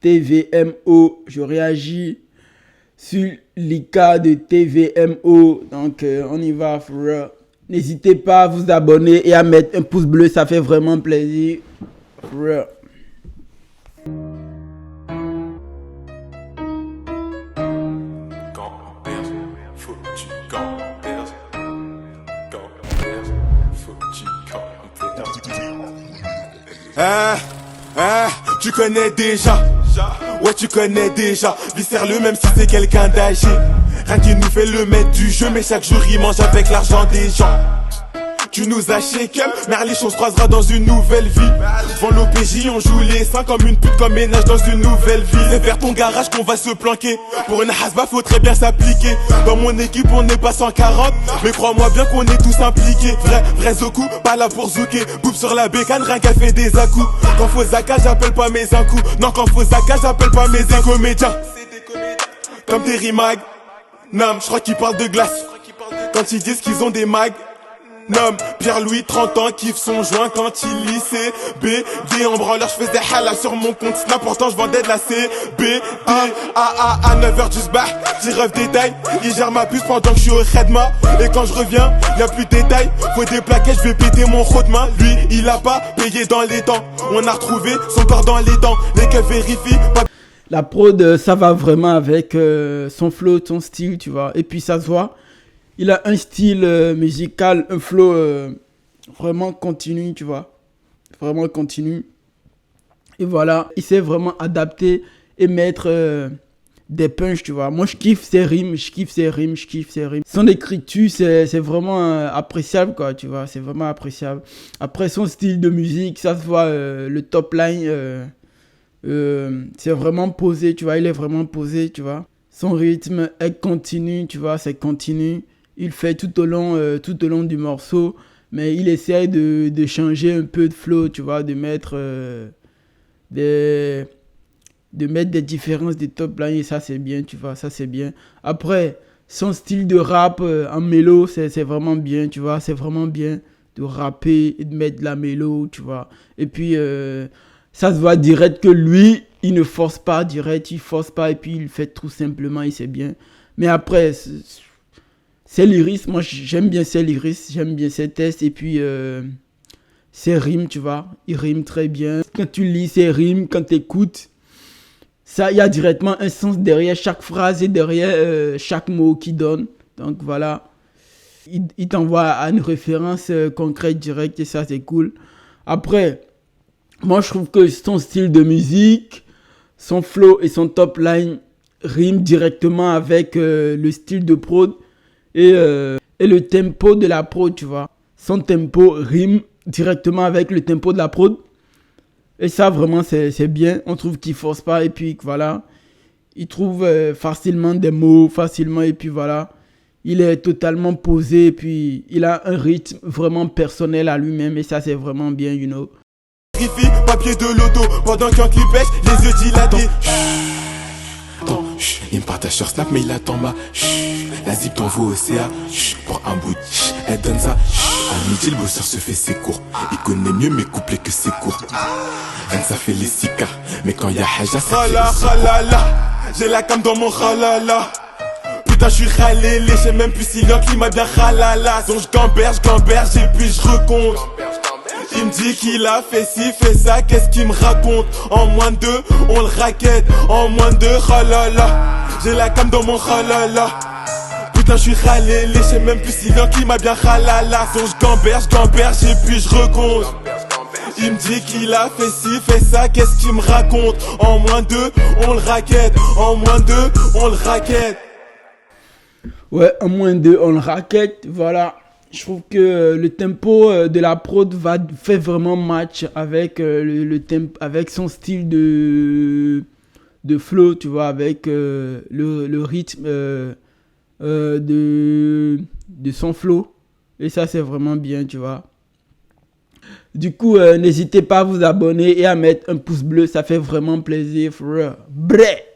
TVMO. Je réagis sur l'ICA de TVMO. Donc, on y va, frère. N'hésitez pas à vous abonner et à mettre un pouce bleu. Ça fait vraiment plaisir, frère. Tu connais déjà, ouais tu connais déjà. Viscère-le même si c'est quelqu'un d'âgé. Rien qui nous fait le maître du jeu, mais chaque jour il mange avec l'argent des gens. Tu nous as shaken, Merlich on se croisera dans une nouvelle vie. Devant l'OPJ on joue les seins comme une pute, comme ménage dans une nouvelle vie. C'est vers ton garage qu'on va se planquer. Pour une hasba faut très bien s'appliquer. Dans mon équipe on n'est pas 140, mais crois-moi bien qu'on est tous impliqués. Vrai Zoku, pas là pour zouker. Boube sur la bécane, rien qu'à fait des à-coups. Quand faut Zaka j'appelle pas mes incous. Non quand faut Zaka j'appelle pas mes comédiens. Comme des rimag, non je crois qu'ils parlent de glace. Quand ils disent qu'ils ont des mags. Nom, Pierre-Louis, 30 ans, kiffe son joint quand il lit CBD. En branleur, je faisais halal sur mon compte Snap, pourtant je vendais de la CBD. À 9h du sbah, j'y rêve détail. Il gère ma puce pendant que je suis au Redma. Et quand je reviens, y'a plus de détails. Faut des plaquettes, je vais péter mon road main. Lui, il a pas payé dans les temps. On a retrouvé son corps dans les dents. Les keufs vérifient pas. La prod, ça va vraiment avec son flow, son style, tu vois. Et puis ça se voit. Il a un style musical, un flow vraiment continu, tu vois. Vraiment continu. Et voilà, il s'est vraiment adapté et mettre des punchs, tu vois. Moi, je kiffe ses rimes, je kiffe ses rimes. Son écriture, c'est vraiment appréciable, quoi, tu vois. C'est vraiment appréciable. Après, son style de musique, ça se voit, le top line, c'est vraiment posé, tu vois. Il est vraiment posé, tu vois. Son rythme est continu, tu vois, c'est continu. Il fait tout au long du morceau, mais il essaie de changer un peu de flow, tu vois, de mettre des différences des top lines, et ça c'est bien, tu vois, ça c'est bien. Après, son style de rap en mélo, c'est vraiment bien, tu vois, c'est vraiment bien de rapper et de mettre de la mélo, tu vois. Et puis, ça se voit direct que lui, il ne force pas direct, il force pas, et puis il fait tout simplement, et c'est bien. Mais après... Ses lyrics, moi j'aime bien ses lyrics, j'aime bien ses textes et puis ses rimes, tu vois, il rime très bien. Quand tu lis ses rimes, quand tu écoutes, ça, il y a directement un sens derrière chaque phrase et derrière chaque mot qu'il donne. Donc voilà, il t'envoie à une référence concrète, directe et ça c'est cool. Après, moi je trouve que son style de musique, son flow et son top line riment directement avec le style de prod. Et le tempo de la prod, tu vois. Son tempo rime directement avec le tempo de la prod. Et ça, vraiment, c'est bien. On trouve qu'il force pas. Et puis, voilà. Il trouve facilement des mots, facilement. Et puis, voilà. Il est totalement posé. Et puis, il a un rythme vraiment personnel à lui-même. Et ça, c'est vraiment bien, you know. Papier de l'auto. Pendant qu'un clip pêche, les yeux dilatés. Attends, il me partage sur Snap, mais il attend ma. La zip t'envoie au CA pour un bout. Elle donne ça. À midi, le bosseur se fait ses cours. Il connaît mieux mes couplets que ses cours. Rien que ça fait les sicas. Mais quand y'a Haja, ça khalala. J'ai la cam dans mon khalala. Putain, je suis khalélé. J'ai même plus si qui m'a bien khalala. Donc je gamberge, et puis je recompte. Il me dit qu'il a fait ci, fait ça, qu'est-ce qu'il me raconte? En moins de deux, on le raquette. En moins de deux, khalala. J'ai la cam dans mon khalala. Putain, je suis khalélé, je sais même plus si qui m'a bien khalala. Donc je gamberge et puis je recompte. Il me dit qu'il a fait ci, fait ça, qu'est-ce qu'il me raconte? En moins de deux, on le raquette. En moins de deux, on le raquette. Ouais, en moins de deux, on le raquette, voilà. Je trouve que le tempo de la prod fait vraiment match avec le tempo, avec son style de flow, tu vois, avec le rythme de son flow. Et ça, c'est vraiment bien, tu vois. Du coup, n'hésitez pas à vous abonner et à mettre un pouce bleu, ça fait vraiment plaisir, frère. Bref.